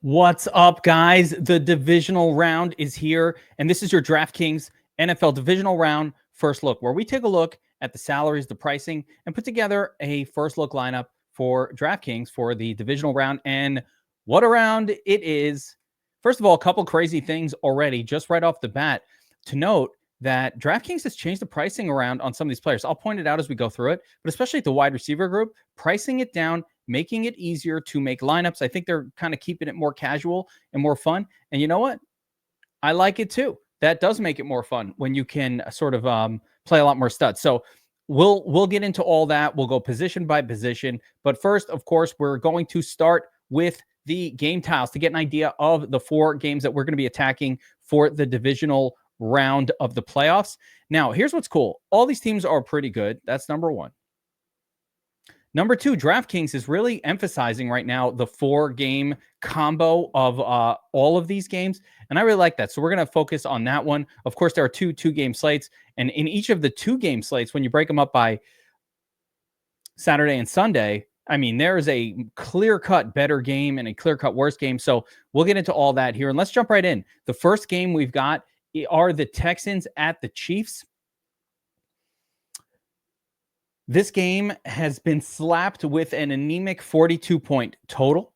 What's up, guys? The divisional round is here, and this is your DraftKings NFL divisional round first look, where we take a look at the salaries, the pricing, and put together a first look lineup for DraftKings for the divisional round. And what a round it is. First of all, a couple crazy things already, just right off the bat, to note that DraftKings has changed the pricing around on some of these players. I'll point it out as we go through it, but especially at the wide receiver group, pricing it down, making it easier to make lineups. I think they're kind of keeping it more casual and more fun. And you know what? I like it too. That does make it more fun when you can sort of play a lot more studs. So we'll get into all that. We'll go position by position. But first, of course, we're going to start with the game tiles to get an idea of the 4 games that we're going to be attacking for the divisional round of the playoffs. Now, here's what's cool. All these teams are pretty good. That's number 1. Number 2, DraftKings is really emphasizing right now the 4-game combo of all of these games, and I really like that. So we're going to focus on that one. Of course, there are 2-game slates, and in each of the 2-game slates, when you break them up by Saturday and Sunday, I mean, there is a clear-cut better game and a clear-cut worse game. So we'll get into all that here, and let's jump right in. The first game we've got are the Texans at the Chiefs. This game has been slapped with an anemic 42-point total,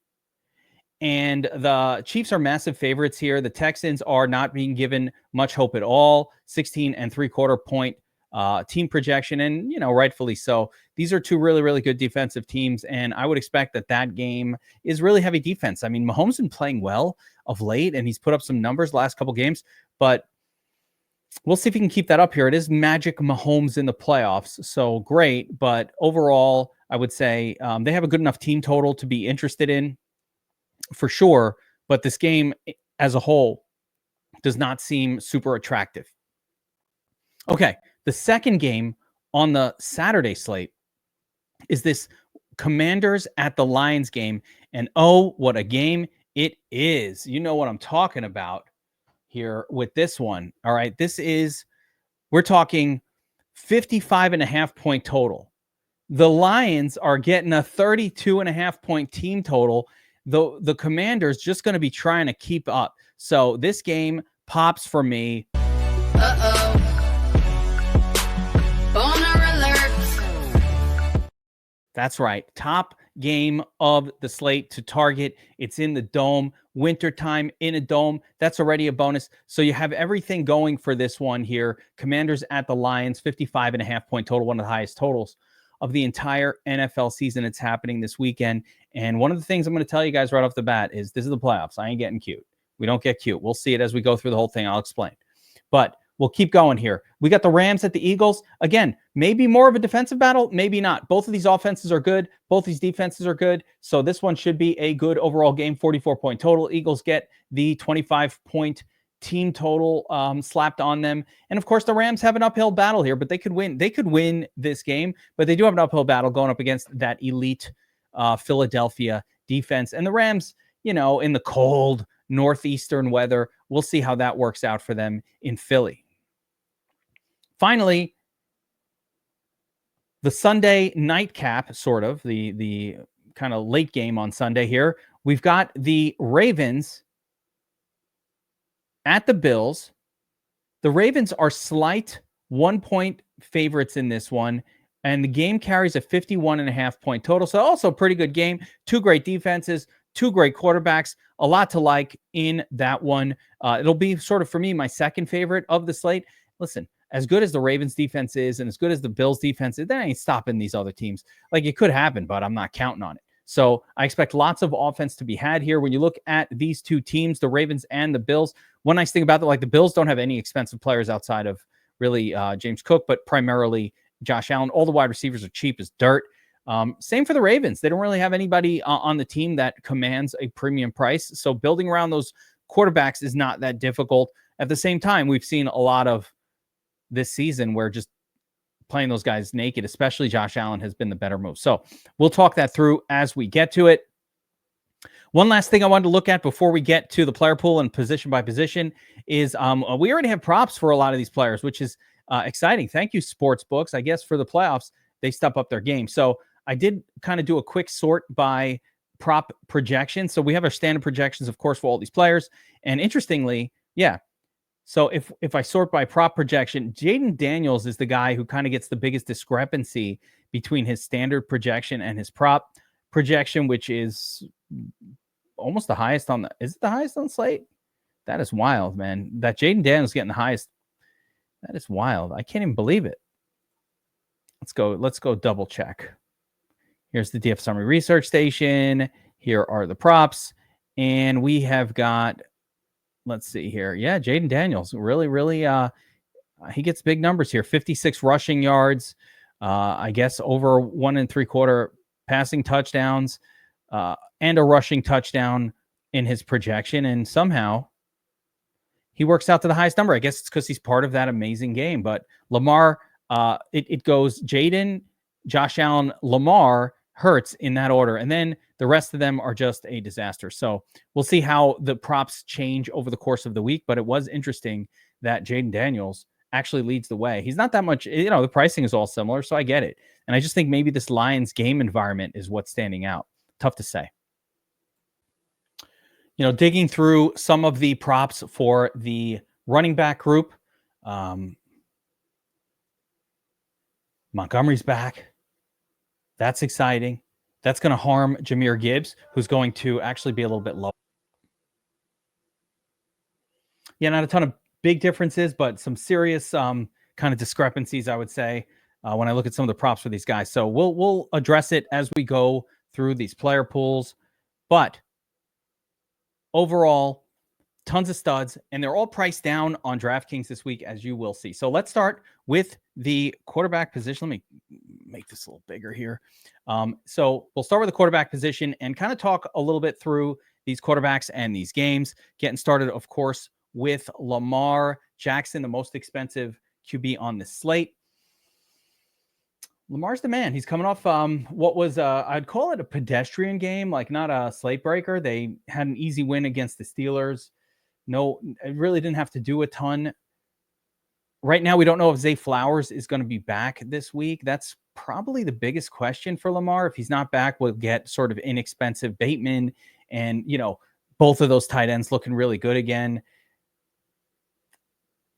and the Chiefs are massive favorites here. The Texans are not being given much hope at all. 16.75-point team projection, and rightfully so. These are 2 really, really good defensive teams, and I would expect that game is really heavy defense. I mean, Mahomes has been playing well of late, and he's put up some numbers the last couple games, but we'll see if he can keep that up here. It is Magic Mahomes in the playoffs, so great. But overall, I would say they have a good enough team total to be interested in, for sure. But this game as a whole does not seem super attractive. Okay, the second game on the Saturday slate is this Commanders at the Lions game. And oh, what a game it is. You know what I'm talking about here with this one. All right. We're talking 55.5-point total. The Lions are getting a 32.5-point team total. The Commanders just going to be trying to keep up. So this game pops for me. Boner alert. That's right. Top game of the slate to target. It's in the dome. Wintertime in a dome. That's already a bonus. So you have everything going for this one here. Commanders at the Lions, 55.5-point total, one of the highest totals of the entire NFL season. It's happening this weekend. And one of the things I'm going to tell you guys right off the bat is this is the playoffs. I ain't getting cute. We don't get cute. We'll see it as we go through the whole thing. I'll explain. But we'll keep going here. We got the Rams at the Eagles. Again, maybe more of a defensive battle, maybe not. Both of these offenses are good. Both these defenses are good. So this one should be a good overall game, 44-point total. Eagles get the 25-point team total slapped on them. And of course, the Rams have an uphill battle here, but they could win. They could win this game, but they do have an uphill battle going up against that elite Philadelphia defense. And the Rams, in the cold northeastern weather, we'll see how that works out for them in Philly. Finally, the Sunday nightcap, sort of, the kind of late game on Sunday here. We've got the Ravens at the Bills. The Ravens are slight 1-point favorites in this one, and the game carries a 51.5-point total. So also a pretty good game. 2 great defenses, 2 great quarterbacks, a lot to like in that one. It'll be sort of, for me, my second favorite of the slate. Listen, as good as the Ravens defense is and as good as the Bills defense is, they ain't stopping these other teams. Like, it could happen, but I'm not counting on it. So I expect lots of offense to be had here. When you look at these 2 teams, the Ravens and the Bills, one nice thing about the Bills don't have any expensive players outside of really James Cook, but primarily Josh Allen. All the wide receivers are cheap as dirt. Same for the Ravens. They don't really have anybody on the team that commands a premium price. So building around those quarterbacks is not that difficult. At the same time, we've seen a lot of this season where just playing those guys naked, especially Josh Allen, has been the better move. So we'll talk that through as we get to it. One last thing I wanted to look at before we get to the player pool and position by position is we already have props for a lot of these players, which is exciting. Thank you, sports books. I guess for the playoffs, they step up their game. So I did kind of do a quick sort by prop projections. So we have our standard projections, of course, for all these players. And interestingly, yeah. So if I sort by prop projection, Jaden Daniels is the guy who kind of gets the biggest discrepancy between his standard projection and his prop projection, which is almost the highest on the. Is it the highest on slate? That is wild, man. That Jaden Daniels getting the highest. That is wild. I can't even believe it. Let's go double check. Here's the DF Summary Research Station. Here are the props. And we have got, let's see here. Yeah, Jaden Daniels. Really, he gets big numbers here. 56 rushing yards. I guess over 1 3/4 passing touchdowns and a rushing touchdown in his projection. And somehow he works out to the highest number. I guess it's because he's part of that amazing game. But Lamar, it goes Jaden, Josh Allen, Lamar, Hurts in that order. And then the rest of them are just a disaster. So we'll see how the props change over the course of the week. But it was interesting that Jaden Daniels actually leads the way. He's not that much, the pricing is all similar. So I get it. And I just think maybe this Lions game environment is what's standing out. Tough to say. Digging through some of the props for the running back group. Montgomery's back. That's exciting. That's going to harm Jahmyr Gibbs, who's going to actually be a little bit low. Yeah, not a ton of big differences, but some serious kind of discrepancies, I would say, when I look at some of the props for these guys. So we'll address it as we go through these player pools. But overall, tons of studs, and they're all priced down on DraftKings this week, as you will see. So let's start with the quarterback position. Let me make this a little bigger here. So we'll start with the quarterback position and kind of talk a little bit through these quarterbacks and these games. Getting started, of course, with Lamar Jackson, the most expensive QB on the slate. Lamar's the man. He's coming off what was, I'd call it a pedestrian game, like not a slate breaker. They had an easy win against the Steelers. No, it really didn't have to do a ton. Right now, we don't know if Zay Flowers is going to be back this week. That's probably the biggest question for Lamar. If he's not back, we'll get sort of inexpensive Bateman and, both of those tight ends looking really good again.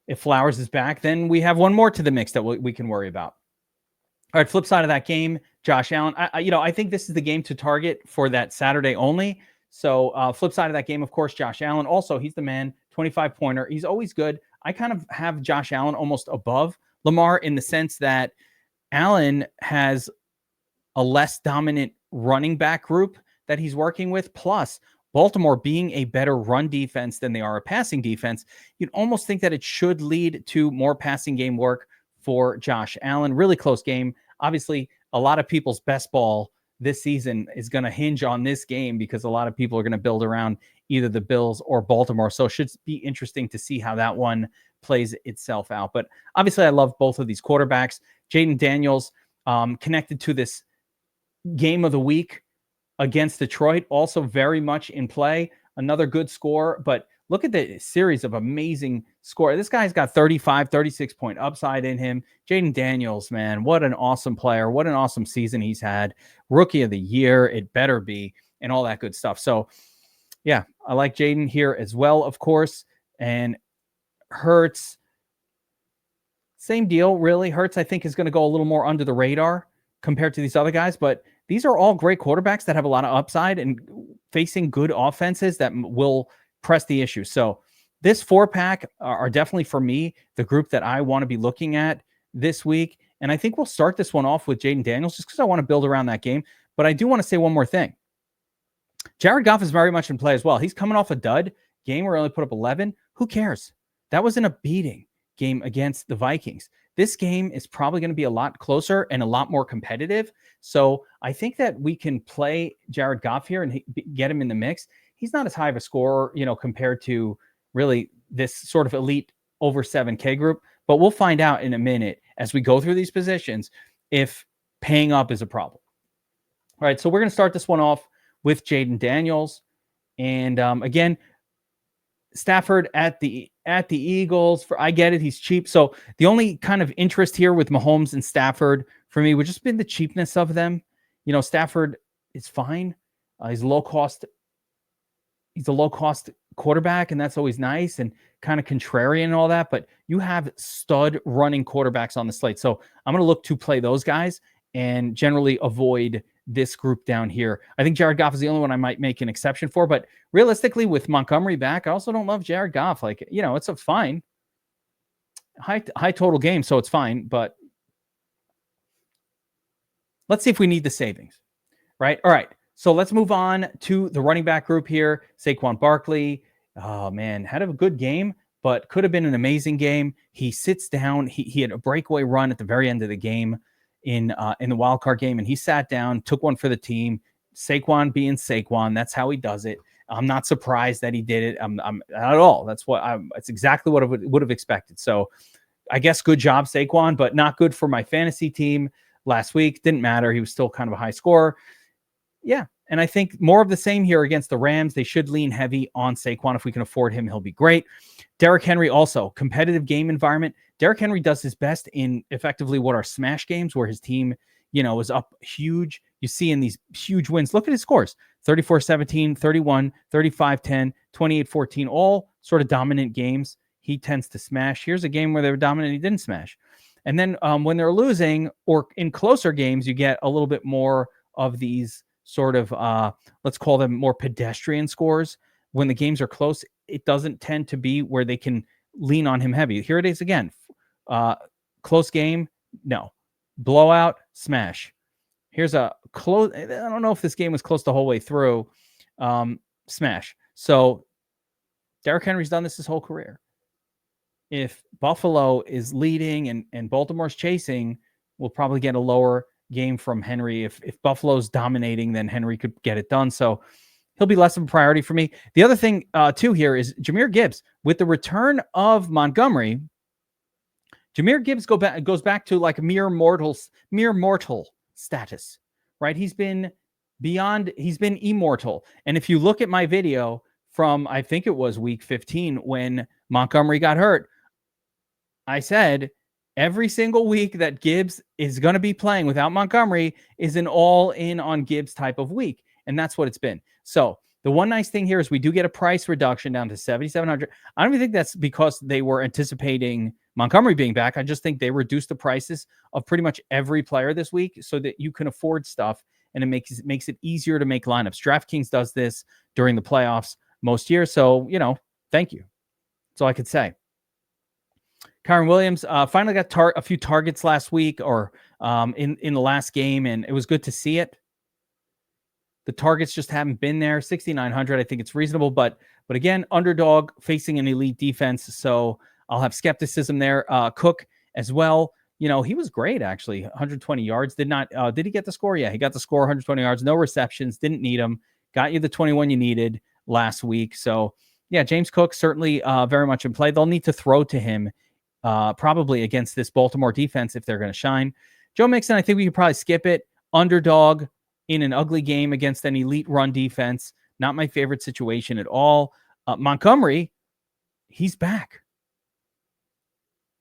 If Flowers is back, then we have one more to the mix that we can worry about. All right, flip side of that game, Josh Allen. I think this is the game to target for that Saturday only. So flip side of that game, of course, Josh Allen. Also, he's the man, 25-pointer. He's always good. I kind of have Josh Allen almost above Lamar in the sense that Allen has a less dominant running back group that he's working with. Plus, Baltimore being a better run defense than they are a passing defense, you'd almost think that it should lead to more passing game work for Josh Allen. Really close game. Obviously, a lot of people's best ball this season is going to hinge on this game because a lot of people are going to build around either the Bills or Baltimore. So it should be interesting to see how that one plays itself out. But obviously, I love both of these quarterbacks. Jaden Daniels connected to this game of the week against Detroit, also very much in play. Another good score, but look at the series of amazing score. This guy's got 35, 36-point upside in him. Jaden Daniels, man, what an awesome player. What an awesome season he's had. Rookie of the year, it better be, and all that good stuff. So, yeah, I like Jaden here as well, of course. And Hurts, same deal, really. Hurts, I think, is going to go a little more under the radar compared to these other guys, but these are all great quarterbacks that have a lot of upside and facing good offenses that will press the issue. So this 4-pack are definitely, for me, the group that I want to be looking at this week. And I think we'll start this one off with Jaden Daniels just because I want to build around that game. But I do want to say one more thing. Jared Goff is very much in play as well. He's coming off a dud game where he only put up 11. Who cares? That was in a beating game against the Vikings. This game is probably going to be a lot closer and a lot more competitive. So I think that we can play Jared Goff here and get him in the mix. He's not as high of a scorer, compared to really this sort of elite over 7K group. But we'll find out in a minute as we go through these positions if paying up is a problem. All right, so we're going to start this one off with Jaden Daniels. And again, Stafford at the Eagles. I get it, he's cheap. So the only kind of interest here with Mahomes and Stafford for me would just been the cheapness of them. Stafford is fine. He's low cost. He's a low cost quarterback, and that's always nice and kind of contrarian and all that. But you have stud running quarterbacks on the slate. So I'm going to look to play those guys and generally avoid this group down here. I think Jared Goff is the only one I might make an exception for. But realistically, with Montgomery back, I also don't love Jared Goff. Like, it's a fine high total game, so it's fine. But let's see if we need the savings, right? All right. So let's move on to the running back group here. Saquon Barkley, oh man, had a good game, but could have been an amazing game. He sits down. He had a breakaway run at the very end of the game in the wild card game, and he sat down, took one for the team. Saquon being Saquon, that's how he does it. I'm not surprised that he did it. I'm not at all. That's exactly what I would have expected. So I guess good job, Saquon, but not good for my fantasy team last week. Didn't matter. He was still kind of a high scorer. Yeah. And I think more of the same here against the Rams. They should lean heavy on Saquon. If we can afford him, he'll be great. Derrick Henry also, competitive game environment. Derrick Henry does his best in effectively what are smash games where his team, is up huge. You see in these huge wins. Look at his scores. 34-17, 31, 35-10, 28-14, all sort of dominant games. He tends to smash. Here's a game where they were dominant. He didn't smash. And then when they're losing or in closer games, you get a little bit more of these sort of, let's call them more pedestrian scores. When the games are close, it doesn't tend to be where they can lean on him heavy. Here it is again. Close game, no. Blowout, smash. Here's a close. I don't know if this game was close the whole way through. Smash. So Derrick Henry's done this his whole career. If Buffalo is leading and Baltimore's chasing, we'll probably get a lower game from Henry. If Buffalo's dominating, then Henry could get it done. So he'll be less of a priority for me. The other thing, too, here is Jahmyr Gibbs. With the return of Montgomery, Jahmyr Gibbs goes back to like a mere mortal status, right? He's been immortal. And if you look at my video from, I think it was week 15 when Montgomery got hurt, I said every single week that Gibbs is going to be playing without Montgomery is an all-in on Gibbs type of week. And that's what it's been. So the one nice thing here is we do get a price reduction down to $7,700. I don't even think that's because they were anticipating Montgomery being back. I just think they reduced the prices of pretty much every player this week so that you can afford stuff, and it makes it easier to make lineups. DraftKings does this during the playoffs most years. So, thank you. That's all I could say. Kyren Williams finally got a few targets last week or in the last game, and it was good to see it. The targets just haven't been there. 6,900, I think it's reasonable, but again, underdog facing an elite defense, so I'll have skepticism there. Cook as well. He was great actually. 120 yards. Did he get the score? Yeah, he got the score. 120 yards. No receptions. Didn't need him. Got you the 21 you needed last week. So yeah, James Cook certainly very much in play. They'll need to throw to him probably against this Baltimore defense if they're going to shine. Joe Mixon, I think we could probably skip it. Underdog in an ugly game against an elite run defense. Not my favorite situation at all. Montgomery, he's back.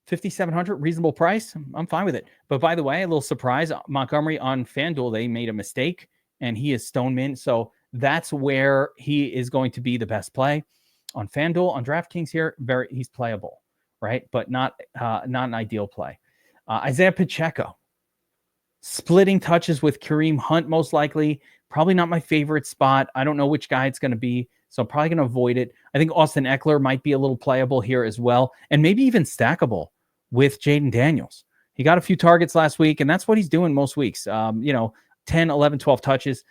5,700, reasonable price. I'm fine with it. But by the way, a little surprise, Montgomery on FanDuel, they made a mistake and he is stone mint. So that's where he is going to be the best play. On FanDuel, on DraftKings here, he's playable, right? But not an ideal play. Isaiah Pacheco, splitting touches with Kareem Hunt, most likely. Probably not my favorite spot. I don't know which guy it's going to be, so I'm probably going to avoid it. I think Austin Eckler might be a little playable here as well, and maybe even stackable with Jaden Daniels. He got a few targets last week, and that's what he's doing most weeks. 10, 11, 12 touches.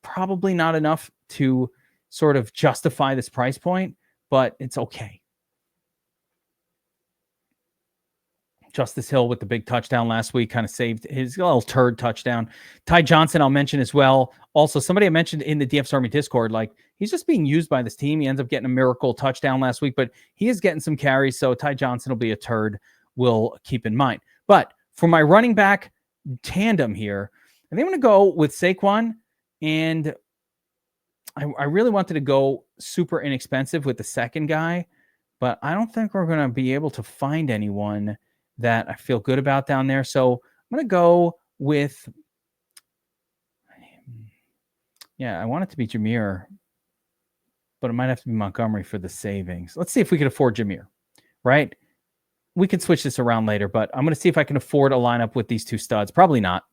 Probably not enough to sort of justify this price point, but it's okay. Justice Hill with the big touchdown last week kind of saved his little turd touchdown. Ty Johnson, I'll mention as well. Also, somebody I mentioned in the DFS Army Discord, like he's just being used by this team. He ends up getting a miracle touchdown last week, but he is getting some carries. So Ty Johnson will be a turd. We'll keep in mind. But for my running back tandem here, I think I'm going to go with Saquon, and I really wanted to go super inexpensive with the second guy, but I don't think we're going to be able to find anyone that I feel good about down there. So I'm going to go with Yeah, I want it to be Jameer, but it might have to be Montgomery for the savings. Let's see if we can afford Jameer, right? We can switch this around later, but I'm going to see if I can afford a lineup with these two studs. Probably not,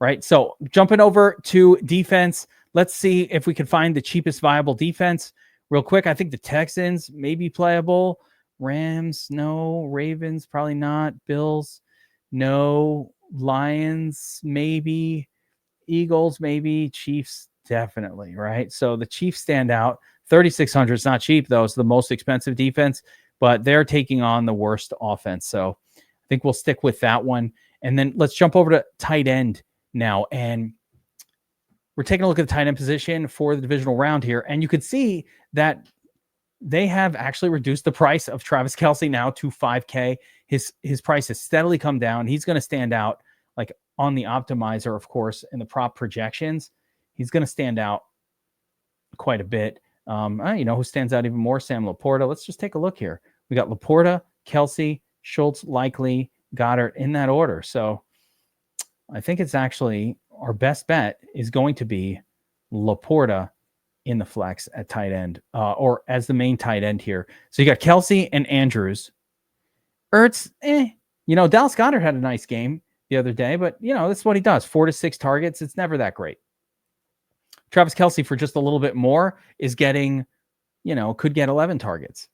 right? So jumping over to defense, let's see if we can find the cheapest viable defense real quick. I think the Texans may be playable. Rams, no. Ravens, probably not. Bills, no. Lions, maybe. Eagles, maybe. Chiefs, definitely, right? So the Chiefs stand out. 3,600 is not cheap, though. It's the most expensive defense, but they're taking on the worst offense. So I think we'll stick with that one. And then let's jump over to tight end now. And we're taking a look at the tight end position for the divisional round here. And you could see that they have actually reduced the price of Travis Kelce now to $5K. His price has steadily come down. He's going to stand out like on the optimizer, of course, in the prop projections. He's going to stand out quite a bit. Who stands out even more? Sam Laporta. Let's just take a look here. We got Laporta, Kelce, Schultz, Likely, Goddard in that order. So I think it's actually our best bet is going to be Laporta in the flex at tight end or as the main tight end here. So you got Kelce and Andrews. Ertz, Dallas Goedert had a nice game the other day, but, that's what he does. 4 to 6 targets. It's never that great. Travis Kelce for just a little bit more is getting, could get 11 targets.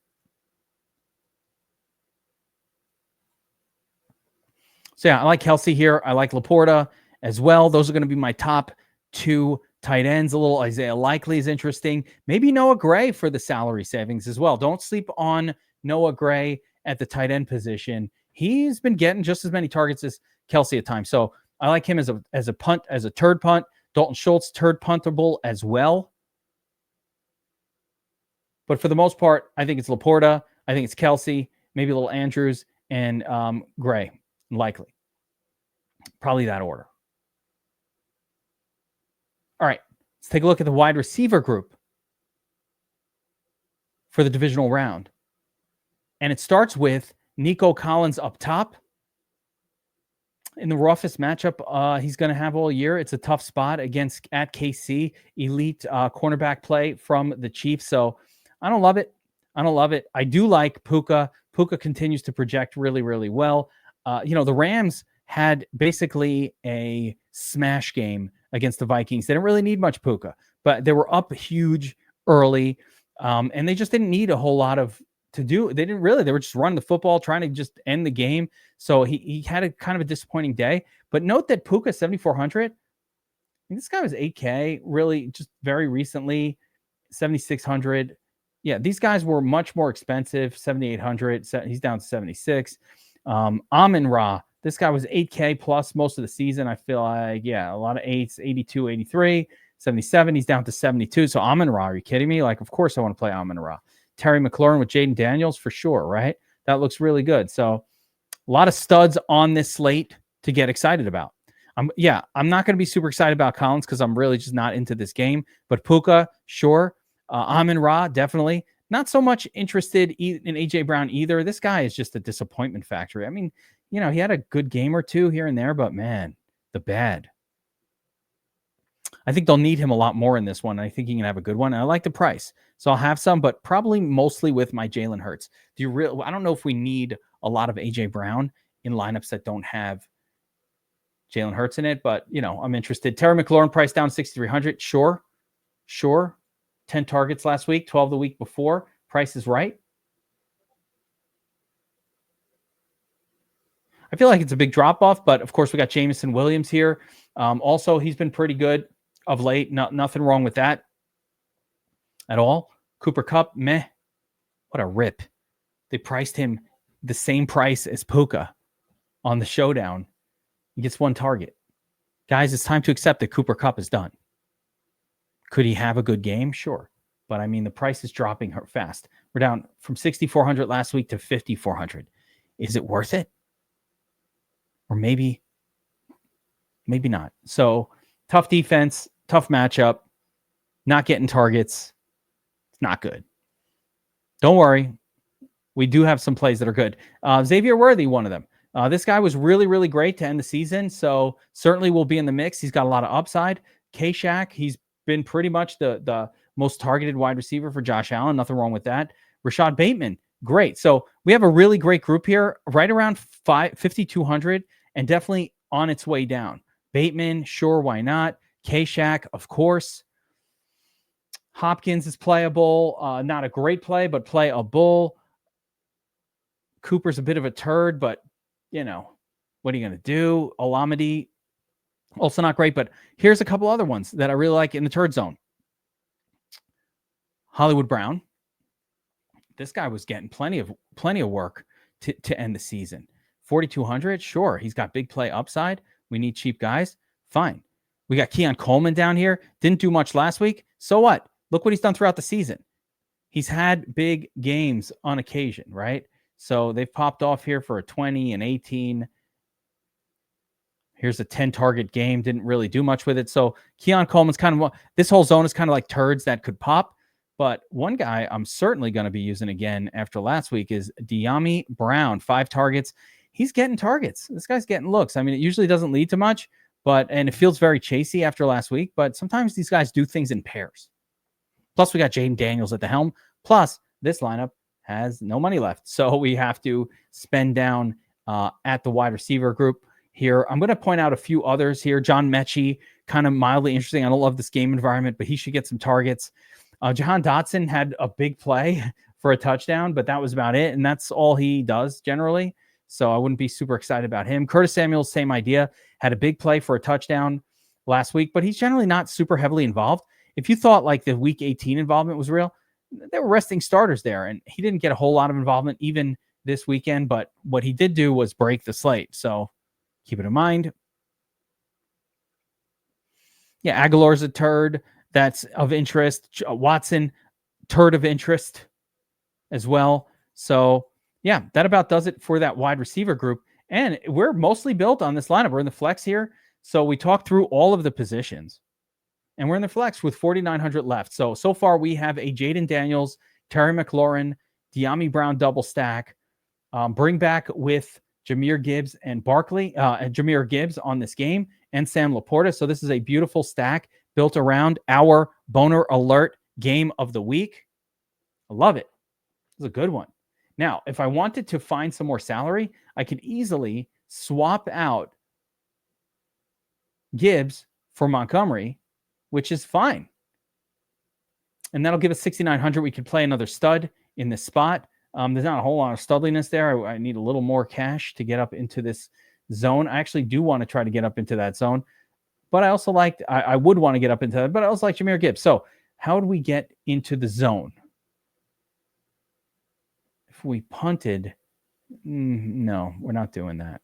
So, yeah, I like Kelce here. I like Laporta as well. Those are going to be my top 2 tight ends. A little Isaiah Likely is interesting. Maybe Noah Gray for the salary savings as well. Don't sleep on Noah Gray at the tight end position. He's been getting just as many targets as Kelce at times. So I like him as a turd punt. Dalton Schultz, turd puntable as well. But for the most part, I think it's Laporta. I think it's Kelce, maybe a little Andrews, and Gray, likely. Probably that order. All right, let's take a look at the wide receiver group for the divisional round. And it starts with Nico Collins up top. In the roughest matchup he's going to have all year. It's a tough spot at KC, elite cornerback play from the Chiefs. So I don't love it. I do like Puka. Puka continues to project really, really well. The Rams had basically a smash game against the Vikings. They didn't really need much Puka, but they were up huge early, and they just didn't need a whole lot to do. They didn't really. They were just running the football, trying to just end the game. So he had a kind of a disappointing day. But note that Puka 7,400. This guy was 8K really just very recently, 7,600. Yeah, these guys were much more expensive. 7,800. He's down to 76. Amon-Ra. This guy was 8K plus most of the season. I feel like, a lot of 8s, 82, 83, 77. He's down to 72. So Amon-Ra, are you kidding me? Like, of course I want to play Amon-Ra. Terry McLaurin with Jaden Daniels for sure, right? That looks really good. So a lot of studs on this slate to get excited about. I'm not going to be super excited about Collins because I'm really just not into this game. But Puka, sure. Amon-Ra, definitely. Not so much interested in A.J. Brown either. This guy is just a disappointment factory. I mean, he had a good game or two here and there, but man, the bad. I think they'll need him a lot more in this one. I think he can have a good one. And I like the price. So I'll have some, but probably mostly with my Jalen Hurts. I don't know if we need a lot of A.J. Brown in lineups that don't have Jalen Hurts in it, but, I'm interested. Terry McLaurin price down 6,300. Sure. 10 targets last week, 12 the week before. Price is right. I feel like it's a big drop-off, but of course we got Jameson Williams here. Also, he's been pretty good of late. Nothing wrong with that at all. Cooper Kupp, meh. What a rip. They priced him the same price as Puka on the showdown. He gets 1 target. Guys, it's time to accept that Cooper Kupp is done. Could he have a good game? Sure. But I mean, the price is dropping fast. We're down from 6,400 last week to 5,400. Is it worth it? Or maybe not. So tough defense, tough matchup, not getting targets. It's not good. Don't worry. We do have some plays that are good. Xavier Worthy, one of them. This guy was really, really great to end the season. So certainly will be in the mix. He's got a lot of upside. K-Shack, he's been pretty much the most targeted wide receiver for Josh Allen. Nothing wrong with that. Rashad Bateman, great. So we have a really great group here, right around 5,200, and definitely on its way down. Bateman, sure, why not? K-Shack, of course. Hopkins is playable. Not a great play, but playable. Cooper's a bit of a turd, but, what are you going to do? Olamide, also not great, but here's a couple other ones that I really like in the turd zone. Hollywood Brown. This guy was getting plenty of work to end the season. 4,200, sure. He's got big play upside. We need cheap guys. Fine. We got Keon Coleman down here. Didn't do much last week. So what? Look what he's done throughout the season. He's had big games on occasion, right? So they've popped off here for a 20 and 18. Here's a 10-target game. Didn't really do much with it. So Keon Coleman's this whole zone is kind of like turds that could pop. But one guy I'm certainly going to be using again after last week is Dyami Brown. 5 targets. He's getting targets. This guy's getting looks. I mean, it usually doesn't lead to much, and it feels very chasey after last week. But sometimes these guys do things in pairs. Plus, we got Jaden Daniels at the helm. Plus, this lineup has no money left. So we have to spend down at the wide receiver group here. I'm going to point out a few others here. John Mechie, kind of mildly interesting. I don't love this game environment, but he should get some targets. Jahan Dotson had a big play for a touchdown, but that was about it. And that's all he does generally. So I wouldn't be super excited about him. Curtis Samuel, same idea. Had a big play for a touchdown last week, but he's generally not super heavily involved. If you thought like the week 18 involvement was real, they were resting starters there, and he didn't get a whole lot of involvement even this weekend, but what he did do was break the slate. So keep it in mind. Yeah, Aguilar's a turd. That's of interest. Watson, turd of interest as well. So yeah, that about does it for that wide receiver group. And we're mostly built on this lineup. We're in the flex here. So we talked through all of the positions. And we're in the flex with 4,900 left. So far we have a Jaden Daniels, Terry McLaurin, Dyami Brown double stack. Bring back with Jahmyr Gibbs and Jahmyr Gibbs on this game, and Sam Laporta. So this is a beautiful stack built around our Boner Alert game of the week. I love it. It's a good one. Now, if I wanted to find some more salary, I could easily swap out Gibbs for Montgomery, which is fine. And that'll give us 6,900. We could play another stud in this spot. There's not a whole lot of studliness there. I need a little more cash to get up into this zone. I actually do want to try to get up into that zone. But I also I would want to get up into that, but I also like Jahmyr Gibbs. So how do we get into the zone? If we punted, no, we're not doing that.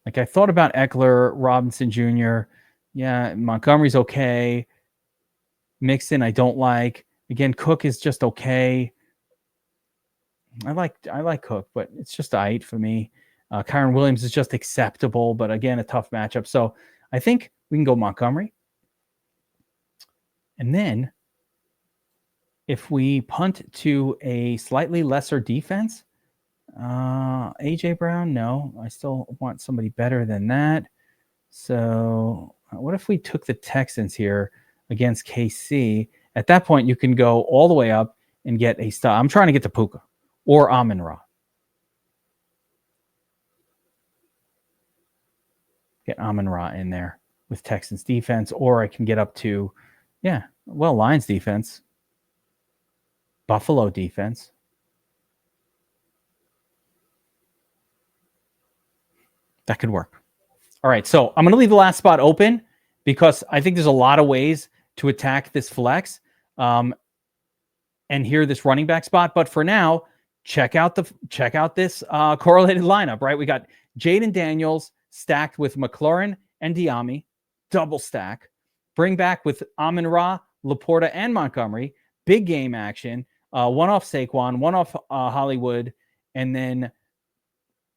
Like I thought about Eckler, Robinson Jr., yeah, Montgomery's okay. Mixon, I don't like. Again, Cook is just okay. I like Cook, but it's just aight for me. Kyron Williams is just acceptable, but again, a tough matchup. So I think we can go Montgomery. And then if we punt to a slightly lesser defense, AJ Brown, no, I still want somebody better than that. So what if we took the Texans here against KC? At that point, you can go all the way up and get a stop. I'm trying to get to Puka or Amon-Ra. Get Amon-Ra in there with Texans defense, or I can get up to, Lions defense, Buffalo defense. That could work. All right, so I'm going to leave the last spot open because I think there's a lot of ways to attack this flex and here this running back spot. But for now, check out this correlated lineup, right? We got Jaden Daniels stacked with McLaurin and Dyami, double stack. Bring back with Amon-Ra, Laporta, and Montgomery. Big game action. One off Saquon, one off Hollywood, and then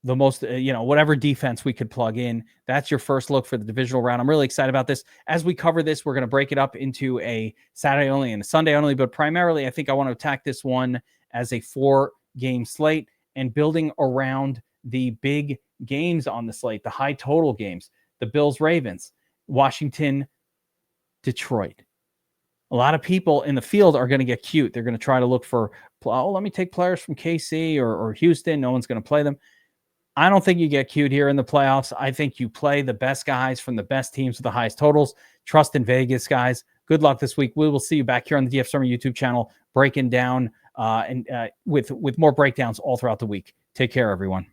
the most, whatever defense we could plug in. That's your first look for the divisional round. I'm really excited about this. As we cover this, we're going to break it up into a Saturday only and a Sunday only, but primarily I think I want to attack this one as a 4-game slate and building around the big games on the slate, the high total games, the Bills, Ravens, Washington, Detroit. A lot of people in the field are going to get cute. They're going to try to look for, oh, let me take players from KC or Houston. No one's going to play them. I don't think you get cute here in the playoffs. I think you play the best guys from the best teams with the highest totals. Trust in Vegas, guys. Good luck this week. We will see you back here on the DF Summer YouTube channel, breaking down with more breakdowns all throughout the week. Take care, everyone.